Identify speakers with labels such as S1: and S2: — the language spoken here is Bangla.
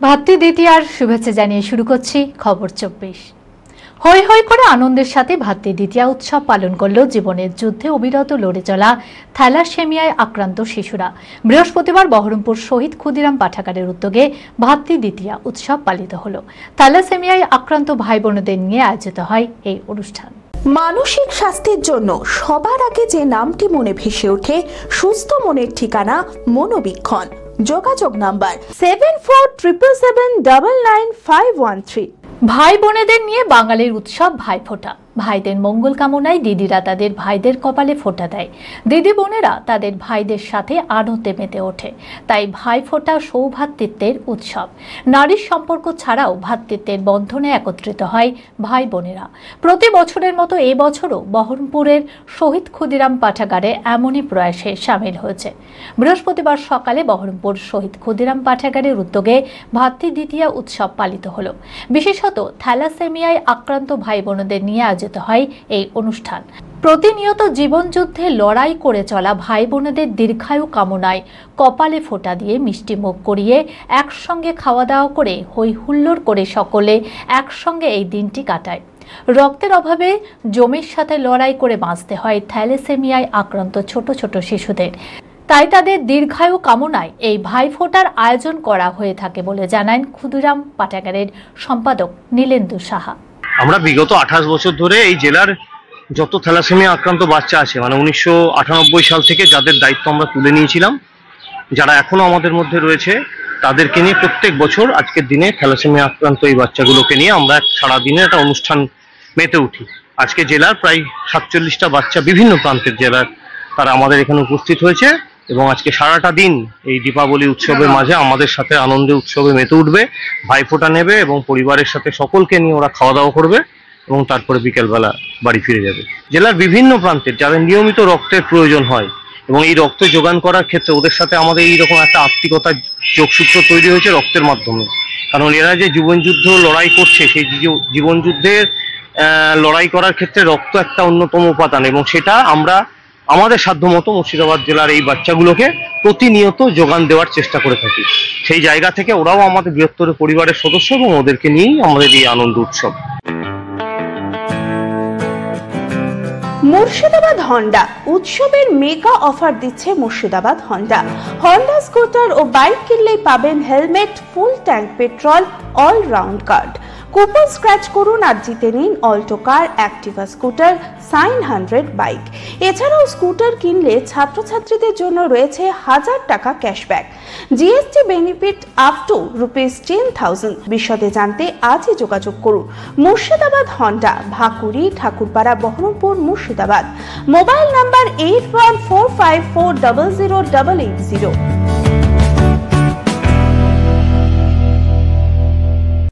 S1: ভাতৃ দ্বিতীয়ার শুভেচ্ছা জানিয়ে শুরু করছি খবর ২৪। হৈ হৈ করে আনন্দের সাথে ভাতৃ দ্বিতীয়া উৎসব পালন করল জীবনের যুদ্ধে অবিরত লড়ে চলা থ্যালাসেমিয়ায় আক্রান্ত শিশুরা। বৃহস্পতিবার বহরমপুর শহীদ ক্ষুদিরাম পাঠাগারের উদ্যোগে ভাতৃ দ্বিতীয়া উৎসব পালিত হল। থ্যালাসেমিয়ায় আক্রান্ত ভাই বোনদের নিয়ে আয়োজিত হয় এই অনুষ্ঠান।
S2: মানসিক স্বাস্থ্যের জন্য সবার আগে যে নামটি মনে ভেসে ওঠে, সুস্থ মনের ঠিকানা মনোবীক্ষণ। যোগাযোগ নাম্বার 7477799513।
S1: ভাই বোনেদের নিয়ে বাঙালির উৎসব ভাইফোঁটা। ভাইদের মঙ্গল কামনায় দিদিরা তাদের ভাইদের কপালে ফোঁটা দেয়। দিদি বোনেরা তাদের ভাইদের সাথে আনন্দে মেতে ওঠে। তাই ভাইফোঁটা সৌভ্রাতৃত্বের উৎসব। নারীর সম্পর্ক ছাড়াও ভ্রাতৃত্বের বন্ধনে একত্রিত হয় ভাই বোনেরা। প্রতি বছরের মতো এবছরও বহরমপুরের শহীদ ক্ষুদিরাম পাঠাগারে এমনই প্রয়াসে সামিল হয়েছে। বৃহস্পতিবার সকালে বহরমপুর শহীদ ক্ষুদিরাম পাঠাগারের উদ্যোগে ভাতৃ দ্বিতীয়া উৎসব পালিত হল। বিশেষত থ্যালাসেমিয়ায় আক্রান্ত ভাই বোনদের নিয়ে আয়োজিত হয় এই অনুষ্ঠান। প্রতিনিয়ত জীবনযুদ্ধে লড়াই করে চলা ভাই বোনেদের দীর্ঘায়ু কামনায় কপালে ফোঁটা দিয়ে মিষ্টি মুখ করিয়ে একসঙ্গে খাওয়া দাওয়া করে হৈ হুল্লোড় করে সকলে একসঙ্গে এই দিনটি কাটায়। রক্তের অভাবে জমির সাথে লড়াই করে বাঁচতে হয় থ্যালাসেমিয়ায় আক্রান্ত ছোট ছোট শিশুদের। তাই তাদের দীর্ঘায়ু কামনায় এই ভাইফোঁটার আয়োজন করা হয়ে থাকে বলে জানান ক্ষুদিরাম পাঠাগারের সম্পাদক নীলেন্দু সাহা।
S3: আমরা বিগত 28 বছর ধরে এই জেলার যত থ্যালাসেমিয়া আক্রান্ত বাচ্চা আছে, মানে 1998 সাল থেকে যাদের দায়িত্ব আমরা তুলে নিয়েছিলাম, যারা এখনো আমাদের মধ্যে রয়েছে, তাদেরকে নিয়ে প্রত্যেক বছর আজকের দিনে থ্যালাসেমিয়া আক্রান্ত এই বাচ্চাগুলোকে নিয়ে আমরা সারাদিনে একটা অনুষ্ঠান মেতে উঠি। আজকে জেলার প্রায় 47টা বাচ্চা বিভিন্ন প্রান্তের জেলার তারা আমাদের এখানে উপস্থিত হয়েছে এবং আজকে সারাটা দিন এই দীপাবলি উৎসবের মাঝে আমাদের সাথে আনন্দে উৎসবে মেতে উঠবে, ভাইফোঁটা নেবে এবং পরিবারের সাথে সকলকে নিয়ে ওরা খাওয়া দাওয়া করবে এবং তারপরে বিকেলবেলা বাড়ি ফিরে যাবে। জেলার বিভিন্ন প্রান্তের যাদের নিয়মিত রক্তের প্রয়োজন হয় এবং এই রক্ত যোগান করার ক্ষেত্রে ওদের সাথে আমাদের এইরকম একটা আত্মিকতার যোগসূত্র তৈরি হয়েছে রক্তের মাধ্যমে। কারণ এরা যে জীবনযুদ্ধ লড়াই করছে, সেই জীবনযুদ্ধের লড়াই করার ক্ষেত্রে রক্ত একটা অন্যতম উপাদান এবং সেটা আমরা আমাদের সাধ্যমতো মুর্শিদাবাদ জেলার এই বাচ্চাগুলোকে প্রতিনিয়ত যোগান দেওয়ার চেষ্টা করে থাকি। সেই জায়গা থেকে ওরাও আমাদের বৃহত্তর পরিবারের সদস্য এবং ওদেরকে নিয়েই আমাদের এই আনন্দ উৎসব।
S2: মুর্শিদাবাদ হন্ডা উৎসবের মেগা অফার দিচ্ছে মুর্শিদাবাদ হন্ডা। হন্ডা স্কুটার ও বাইক কিনলেই পাবেন helmet, full tank petrol, all round card. Coupon scratch করুন আর জিতে নিন Alto car, Activa scooter, Shine 100 bike. এছাড়াও স্কুটার কিনলে ছাত্রছাত্রীদের জন্য রয়েছে 1000 টাকা cashback, GST benefit up to ₹10,000। বিশদে জানতে আজই যোগাযোগ করুন। Murshidabad Honda, Bhakuri, Thakurpara, Baharampur, Murshidabad. Mobile number 8145400880।